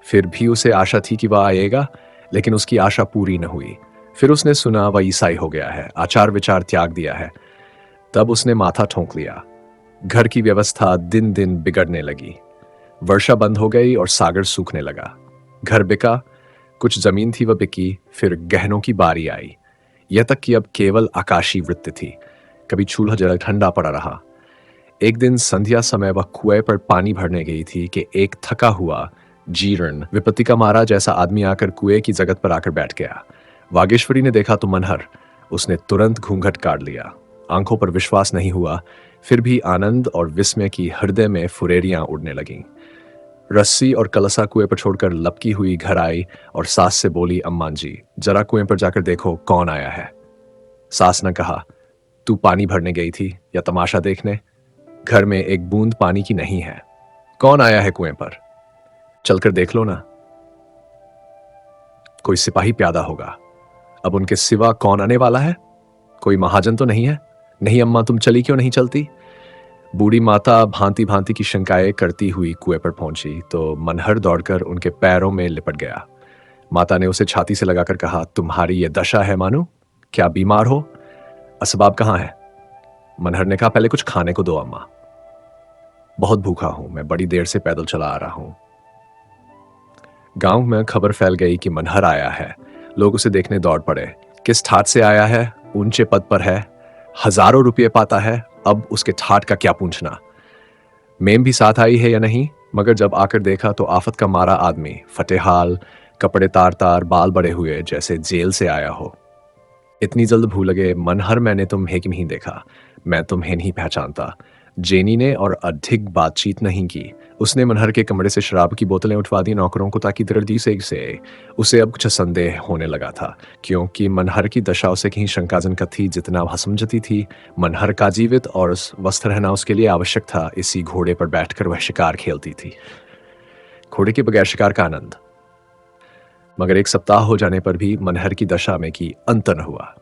फिर भी उसे आशा थी कि वह आएगा, लेकिन उसकी आशा पूरी न हुई। फिर उसने सुना वह ईसाई हो गया है, आचार विचार त्याग दिया है। तब उसने माथा ठोंक लिया। घर की व्यवस्था दिन दिन बिगड़ने लगी। वर्षा बंद हो गई और सागर सूखने लगा। घर बिका, कुछ जमीन थी वह बिकी, फिर गहनों की बारी आई। यह तक कि अब केवल आकाशी वृत्ति थी। कभी चूल्हा जरा ठंडा पड़ा रहा। एक दिन संध्या समय वह कुएं पर पानी भरने गई थी कि एक थका हुआ, जीर्ण, विपत्ति का मारा जैसा आदमी आकर कुएं की जगत पर आकर बैठ गया। वागेश्वरी ने देखा तो मनहर उसने तुरंत घूंघट काट लिया। आंखों पर विश्वास नहीं हुआ, फिर भी आनंद और विस्मय की हृदय में फुरेरियां उड़ने लगीं। रस्सी और कलसा कुएं पर छोड़कर लपकी हुई घर आई और सास से बोली, अम्मां जी, जरा कुएं पर जाकर देखो कौन आया है। सास ने कहा, तू पानी भरने गई थी या तमाशा देखने? घर में एक बूंद पानी की नहीं है। कौन आया है कुएं पर? चलकर देख लो ना। कोई सिपाही प्यादा होगा। अब उनके सिवा कौन आने वाला है? कोई महाजन तो नहीं है? नहीं अम्मा, तुम चली क्यों नहीं चलती? बूढ़ी माता भांति भांति की शंकाएं करती हुई कुएं पर पहुंची तो मनहर दौड़कर उनके पैरों में लिपट गया। माता ने उसे छाती से लगाकर कहा, तुम्हारी ये दशा है मानो? क्या बीमार हो? असबाब कहाँ है? मनहर ने कहा, पहले कुछ खाने को दो अम्मा। बहुत भूखा हूं, मैं बड़ी देर से पैदल चला आ रहा हूं। गांव में खबर फैल गई कि मनहर आया है। लोग उसे देखने दौड़ पड़े। किस ठाट से आया है? ऊंचे पद पर है, हजारों रुपये पाता है, अब उसके ठाट का क्या पूछना। मेम भी साथ आई है या नहीं? मगर जब आकर देखा तो आफत का मारा आदमी, फटेहाल, कपड़े तार तार, बाल बड़े हुए, जैसे जेल से आया हो। इतनी जल्द भूल गए? मनहर, मैंने तुम्हें कि नहीं देखा, मैं तुम्हें नहीं पहचानता। जेनी ने और अधिक बातचीत नहीं की। उसने मनहर के कमरे से शराब की बोतलें उठवा दी नौकरों को, ताकि दर्दी से उसे अब कुछ संदेह होने लगा था, क्योंकि मनहर की दशा उसे कहीं शंकाजनक थी। जितना वह समझती थी, मनहर का जीवित और स्वस्थ रहना उसके लिए आवश्यक था। इसी घोड़े पर बैठकर वह शिकार खेलती थी। घोड़े के बगैर शिकार का आनंद। मगर एक सप्ताह हो जाने पर भी मनहर की दशा में की अंत न हुआ।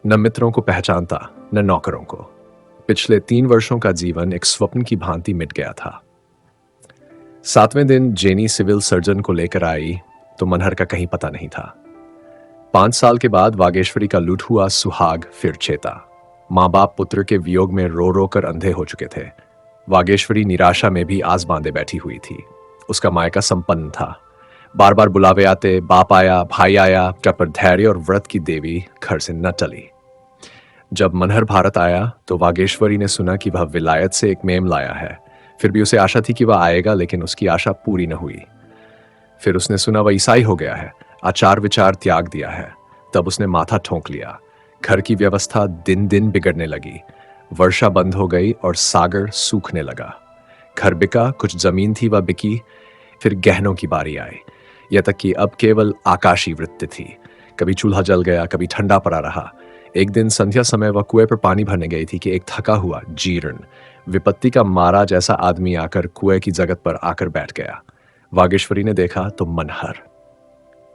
न मित्रों को पहचानता, न नौकरों को। पिछले 3 वर्षों का जीवन एक स्वप्न की भांति मिट गया था। 7वें दिन जेनी सिविल सर्जन को लेकर आई तो मनहर का कहीं पता नहीं था। 5 साल के बाद वागेश्वरी का लूट हुआ सुहाग फिर चेता। माँ बाप पुत्र के वियोग में रो रो कर अंधे हो चुके थे। वागेश्वरी निराशा में भी आस बांधे बैठी हुई थी। उसका मायका संपन्न था। बार बार बुलावे आते, बाप आया, भाई आया, पर धैर्य और व्रत की देवी घर से न टली। जब मनहर भारत आया तो वागेश्वरी ने सुना कि वह विलायत से एक मेम लाया है। फिर भी उसे आशा थी कि वह आएगा, लेकिन उसकी आशा पूरी न हुई। फिर उसने सुना वह ईसाई हो गया है, आचार विचार त्याग दिया है। तब उसने माथा ठोंक लिया। घर की व्यवस्था दिन दिन बिगड़ने लगी। वर्षा बंद हो गई और सागर सूखने लगा। घर बिका, कुछ जमीन थी वह बिकी। फिर गहनों की बारी आई। यह तक कि अब केवल आकाशी वृत्ति थी। कभी चूल्हा जल गया, कभी ठंडा पड़ा रहा। एक दिन संध्या समय वह कुएं पर पानी भरने गई थी कि एक थका हुआ, जीर्ण, विपत्ति का मारा जैसा आदमी आकर कुएं की जगत पर आकर बैठ गया। वागेश्वरी ने देखा तो मनहर।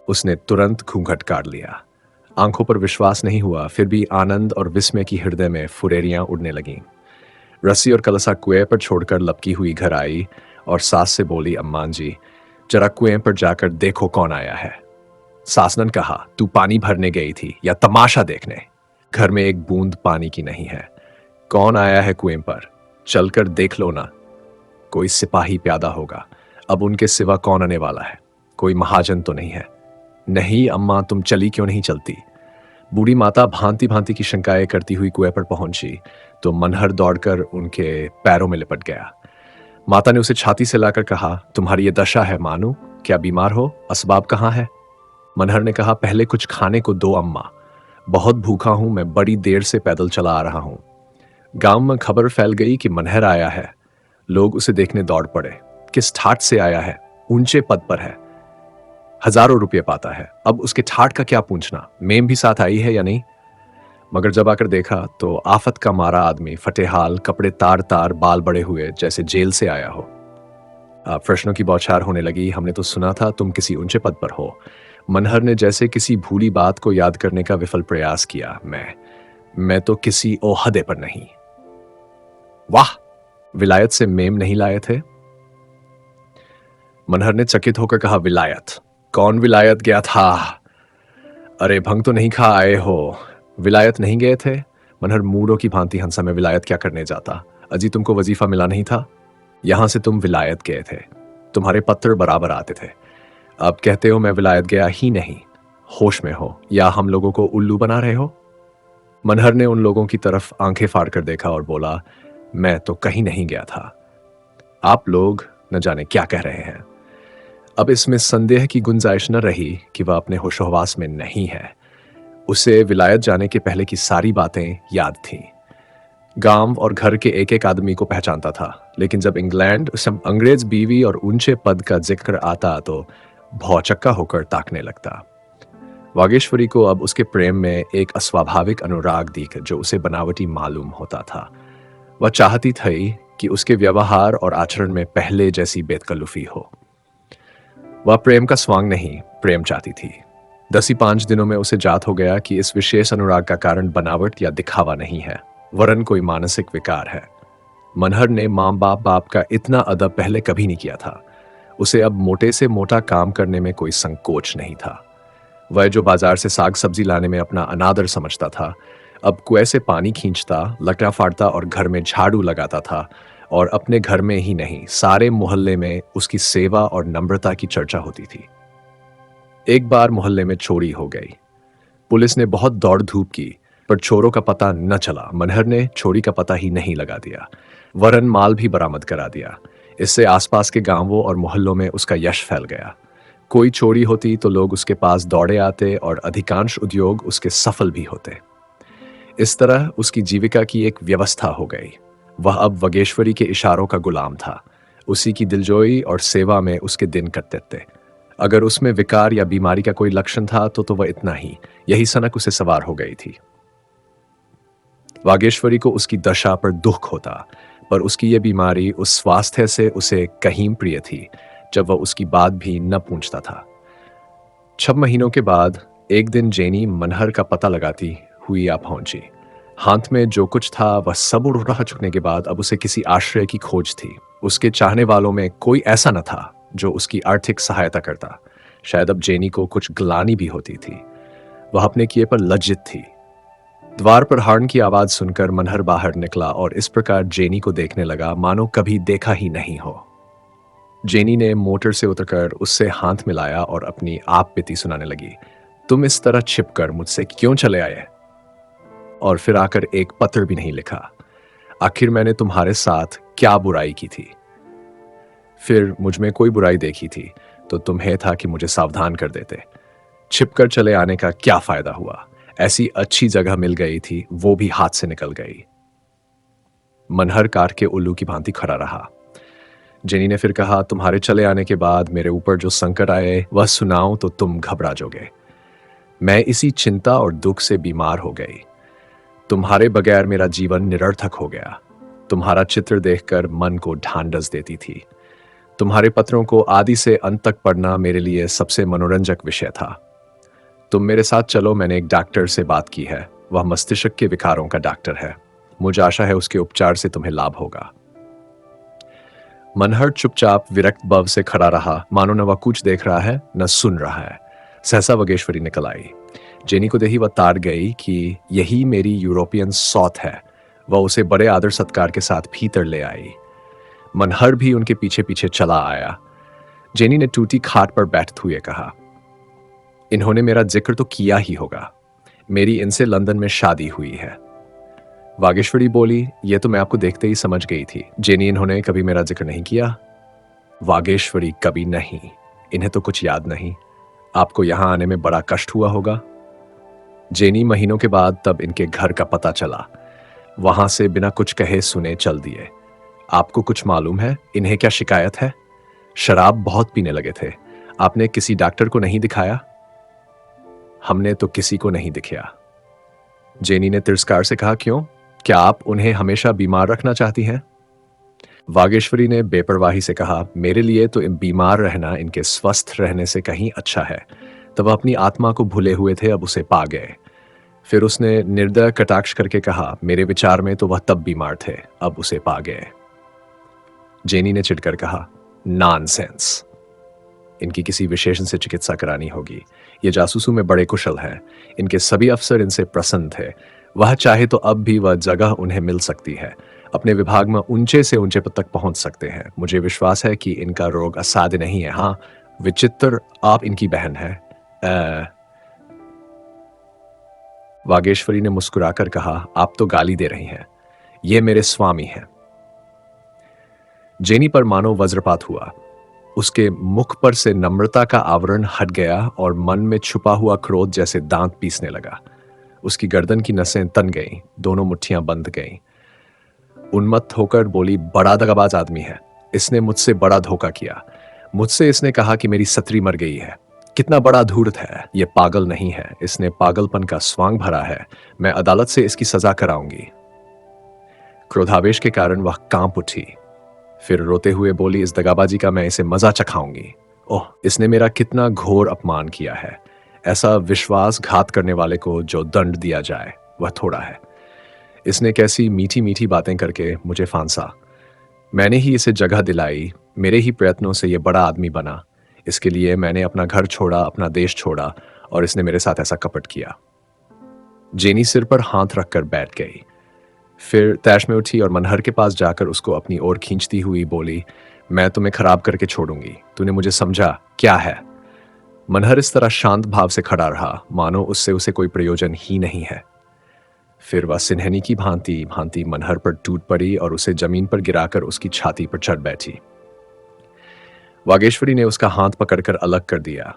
उसने तुरंत घूंघट काट लिया। आंखों पर विश्वास नहीं हुआ, फिर भी आनंद और विस्मय की हृदय में फुरेरियां उड़ने लगीं। रस्सी और कलसा कुएं पर छोड़कर लपकी हुई घर आई और सास से बोली, अम्मां जी, जरा कुएं पर जाकर देखो कौन आया है। सास ने कहा, तू पानी भरने गई थी या तमाशा देखने? घर में एक बूंद पानी की नहीं है। कौन आया है कुएं पर? चलकर देख लो ना। कोई सिपाही प्यादा होगा। अब उनके सिवा कौन आने वाला है? कोई महाजन तो नहीं है? नहीं अम्मा, तुम चली क्यों नहीं चलती? बूढ़ी माता भांति भांति की शंकाएं करती हुई कुएं पर पहुंची तो मनहर दौड़कर उनके पैरों में लिपट गया। माता ने उसे छाती से लाकर कहा, तुम्हारी ये दशा है मानो? क्या बीमार हो? असबाब कहाँ है? मनहर ने कहा, पहले कुछ खाने को दो अम्मा। बहुत भूखा हूं, मैं बड़ी देर से पैदल चला आ रहा हूं। गांव में खबर फैल गई कि मनहर आया है। लोग उसे देखने दौड़ पड़े। किस ठाट से आया है? ऊंचे पद पर है, हजारों रुपये पाता है, अब उसके ठाट का क्या पूछना। मेम भी साथ आई है या नहीं? मगर जब आकर देखा तो आफत का मारा आदमी, फटेहाल, कपड़े तार तार, बाल बड़े हुए, जैसे जेल से आया हो। प्रश्नों की बौछार होने लगी। हमने तो सुना था तुम किसी ऊंचे पद पर हो। मनहर ने जैसे किसी भूली बात को याद करने का विफल प्रयास किया। मैं तो किसी ओहदे पर नहीं। वाह, विलायत से मेम नहीं लाए थे? मनहर ने चकित होकर कहा, विलायत? कौन विलायत गया था? अरे भंग तो नहीं खा आए हो? विलायत नहीं गए थे? मनहर मूढ़ों की भांति हंसा, मैं विलायत क्या करने जाता? अजी तुमको वजीफा मिला नहीं था? यहां से तुम विलायत गए थे। तुम्हारे पत्र बराबर आते थे। अब कहते हो मैं विलायत गया ही नहीं। होश में हो या हम लोगों को उल्लू बना रहे हो? मनहर ने उन लोगों की तरफ आंखें फाड़कर देखा और बोला, मैं तो कहीं नहीं गया था। आप लोग न जाने क्या कह रहे हैं। अब इसमें संदेह की गुंजाइश न रही कि वह अपने होशोहवास में नहीं है। उसे विलायत जाने के पहले की सारी बातें याद थीं। गांव और घर के एक-एक आदमी को पहचानता था, लेकिन जब इंग्लैंड सब अंग्रेज बीवी और ऊंचे पद का जिक्र आता तो भौचक्का होकर ताकने लगता। वागेश्वरी को अब उसके प्रेम में एक अस्वाभाविक अनुराग दिख जो उसे बनावटी मालूम होता था। वह चाहती थी कि उसके व्यवहार और आचरण में पहले जैसी बेतकल्लुफी हो। वह प्रेम का स्वांग नहीं, प्रेम चाहती थी। 10 ही 5 दिनों में उसे जात हो गया कि इस विशेष अनुराग का कारण बनावट या दिखावा नहीं है, वरन कोई मानसिक विकार है। मनहर ने माँ बाप का इतना अदब पहले कभी नहीं किया था। उसे अब मोटे से मोटा काम करने में कोई संकोच नहीं था। वह जो बाजार से साग सब्जी लाने में अपना अनादर समझता था, अब कुएं से पानी खींचता, लकड़ा फाड़ता और घर में झाड़ू लगाता था, और अपने घर में ही नहीं, सारे मोहल्ले में उसकी सेवा और नम्रता की चर्चा होती थी। एक बार मोहल्ले में चोरी हो गई। पुलिस ने बहुत दौड़ धूप की, पर चोरों का पता न चला। मनहर ने चोरी का पता ही नहीं लगा दिया, वरन माल भी बरामद करा दिया। इससे आसपास के गांवों और मोहल्लों में उसका यश फैल गया। कोई चोरी होती तो लोग उसके पास दौड़े आते और अधिकांश उद्योग उसके सफल भी होते। इस तरह उसकी जीविका की एक व्यवस्था हो गई। वह अब वगेश्वरी के इशारों का गुलाम था। उसी की दिलजोई और सेवा में उसके दिन कटते थे। अगर उसमें विकार या बीमारी का कोई लक्षण था तो वह इतना ही, यही सनक उसे सवार हो गई थी। वागेश्वरी को उसकी दशा पर दुख होता, पर उसकी यह बीमारी उस स्वास्थ्य से उसे कहीं प्रिय थी जब वह उसकी बात भी न पूछता था। 6 महीनों के बाद एक दिन जेनी मनहर का पता लगाती हुई आ पहुंची। हाथ में जो कुछ था वह सब उड़ रहा चुकने के बाद अब उसे किसी आश्रय की खोज थी। उसके चाहने वालों में कोई ऐसा न था जो उसकी आर्थिक सहायता करता। शायद अब जेनी को कुछ ग्लानि भी होती थी। वह अपने किए पर लज्जित थी। द्वार पर हॉर्न की आवाज सुनकर मनहर बाहर निकला और इस प्रकार जेनी को देखने लगा मानो कभी देखा ही नहीं हो। जेनी ने मोटर से उतरकर उससे हाथ मिलाया और अपनी आप बीती सुनाने लगी। तुम इस तरह छिपकर मुझसे क्यों चले आए? और फिर आकर एक पत्र भी नहीं लिखा। आखिर मैंने तुम्हारे साथ क्या बुराई की थी? फिर मुझ में कोई बुराई देखी थी तो तुम्हें था कि मुझे सावधान कर देते। छिपकर चले आने का क्या फायदा हुआ? ऐसी अच्छी जगह मिल गई थी, वो भी हाथ से निकल गई। मनहर कार के उल्लू की भांति खड़ा रहा। जेनी ने फिर कहा, तुम्हारे चले आने के बाद मेरे ऊपर जो संकट आए वह सुनाऊं तो तुम घबरा जाओगे। मैं इसी चिंता और दुख से बीमार हो गई। तुम्हारे बगैर मेरा जीवन निरर्थक हो गया। तुम्हारा चित्र देखकर मन को ढांढस देती थी। तुम्हारे पत्रों को आदि से अंत तक पढ़ना मेरे लिए सबसे मनोरंजक विषय था। तुम मेरे साथ चलो, मैंने एक डॉक्टर से बात की है। वह मस्तिष्क के विकारों का डॉक्टर है। मुझे आशा है उसके उपचार से तुम्हें लाभ होगा। मनहर चुपचाप विरक्त भाव से खड़ा रहा, मानो न वह कुछ देख रहा है न सुन रहा है। सहसा वगेश्वरी निकल आई। जेनी को देही वह ताड़ गई कि यही मेरी यूरोपियन सौत है। वह उसे बड़े आदर सत्कार के साथ भीतर ले आई। मनहर भी उनके पीछे पीछे चला आया। जेनी ने टूटी खाट पर बैठते हुए कहा, इन्होंने मेरा जिक्र तो किया ही होगा। मेरी इनसे लंदन में शादी हुई है। वागेश्वरी बोली, यह तो मैं आपको देखते ही समझ गई थी। जेनी, इन्होंने कभी मेरा जिक्र नहीं किया? वागेश्वरी, कभी नहीं। इन्हें तो कुछ याद नहीं। आपको यहां आने में बड़ा कष्ट हुआ होगा। जेनी महीनों के बाद तब इनके घर का पता चला। वहां से बिना कुछ कहे सुने चल दिए। आपको कुछ मालूम है इन्हें क्या शिकायत है? शराब बहुत पीने लगे थे। आपने किसी डॉक्टर को नहीं दिखाया? हमने तो किसी को नहीं दिखाया। जेनी ने तिरस्कार से कहा, क्यों? क्या आप उन्हें हमेशा बीमार रखना चाहती हैं? वागेश्वरी ने बेपरवाही से कहा, मेरे लिए तो बीमार रहना इनके स्वस्थ रहने से कहीं अच्छा है। तब अपनी आत्मा को भूले हुए थे, अब उसे पा गए। फिर उसने निर्दय कटाक्ष करके कहा, मेरे विचार में तो वह तब बीमार थे, अब उसे पा गए। जेनी ने चिढ़कर कहा, नॉनसेंस। इनकी किसी विशेषण से चिकित्सा करानी होगी। ये जासूसों में बड़े कुशल हैं। इनके सभी अफसर इनसे प्रसन्न थे। वह चाहे तो अब भी वह जगह उन्हें मिल सकती है। अपने विभाग में ऊंचे से ऊंचे पद तक पहुंच सकते हैं। मुझे विश्वास है कि इनका रोग असाध्य नहीं है। हाँ, विचित्र आप इनकी बहन है। वागेश्वरी ने मुस्कुराकर कहा, आप तो गाली दे रही हैं। ये मेरे स्वामी हैं। जेनी पर मानो वज्रपात हुआ। उसके मुख पर से नम्रता का आवरण हट गया और मन में छुपा हुआ क्रोध जैसे दांत पीसने लगा। उसकी गर्दन की नसें तन गईं, दोनों मुट्ठियां बंध गईं। उन्मत्त होकर बोली, बड़ा दगाबाज आदमी है, इसने मुझसे बड़ा धोखा किया। मुझसे इसने कहा कि मेरी सत्री मर गई है। कितना बड़ा धूर्त है, ये पागल नहीं है, इसने पागलपन का स्वांग भरा है। मैं अदालत से इसकी सजा कराऊंगी। क्रोधावेश के कारण वह कांप उठी। फिर रोते हुए बोली, इस दगाबाजी का मैं इसे मजा चखाऊंगी। ओह, इसने मेरा कितना घोर अपमान किया है। ऐसा विश्वासघात करने वाले को जो दंड दिया जाए वह थोड़ा है। इसने कैसी मीठी मीठी बातें करके मुझे फांसा। मैंने ही इसे जगह दिलाई, मेरे ही प्रयत्नों से ये बड़ा आदमी बना। इसके लिए मैंने अपना घर छोड़ा, अपना देश छोड़ा, और इसने मेरे साथ ऐसा कपट किया। जेनी सिर पर हाथ रखकर बैठ गई। फिर तैश में उठी और मनहर के पास जाकर उसको अपनी ओर खींचती हुई बोली, मैं तुम्हें खराब करके छोड़ूंगी। तूने मुझे समझा क्या है? मनहर इस तरह शांत भाव से खड़ा रहा मानो उससे उसे कोई प्रयोजन ही नहीं है। फिर वह सिन्हनी की भांति भांति मनहर पर टूट पड़ी और उसे जमीन पर गिराकर उसकी छाती पर चढ़ बैठी। वागेश्वरी ने उसका हाथ पकड़कर अलग कर दिया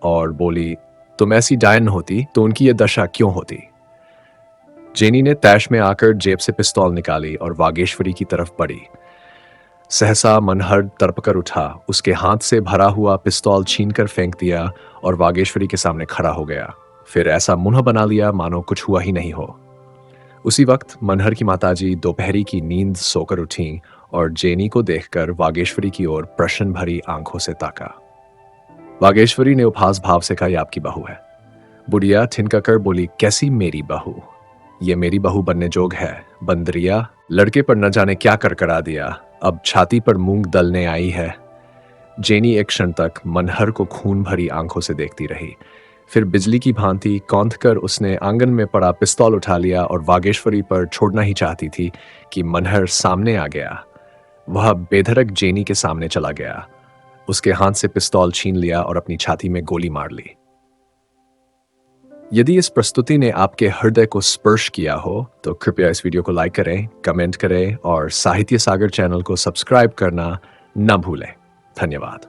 और बोली, तुम ऐसी डायन होती तो उनकी यह दशा क्यों होती? जेनी ने तैश में आकर जेब से पिस्तौल निकाली और वागेश्वरी की तरफ बढ़ी। सहसा मनहर तड़पकर उठा, उसके हाथ से भरा हुआ पिस्तौल छीनकर फेंक दिया और वागेश्वरी के सामने खड़ा हो गया। फिर ऐसा मुंह बना लिया मानो कुछ हुआ ही नहीं हो। उसी वक्त मनहर की माताजी दोपहरी की नींद सोकर उठीं और जेनी को देखकर वागेश्वरी की ओर प्रश्न भरी आंखों से ताका। वागेश्वरी ने उपहास भाव से कहा, यह आपकी बहू है। बुढ़िया ठिनकाकर बोली, कैसी मेरी बहू? ये मेरी बहू बनने जोग है, बंदरिया। लड़के पर न जाने क्या कर करा दिया, अब छाती पर मूंग दलने आई है। जेनी एक क्षण तक मनहर को खून भरी आंखों से देखती रही। फिर बिजली की भांति कौंधकर उसने आंगन में पड़ा पिस्तौल उठा लिया और वागेश्वरी पर छोड़ना ही चाहती थी कि मनहर सामने आ गया। वह बेधड़क जेनी के सामने चला गया, उसके हाथ से पिस्तौल छीन लिया और अपनी छाती में गोली मार ली। यदि इस प्रस्तुति ने आपके हृदय को स्पर्श किया हो तो कृपया इस वीडियो को लाइक करें, कमेंट करें और साहित्य सागर चैनल को सब्सक्राइब करना न भूलें। धन्यवाद।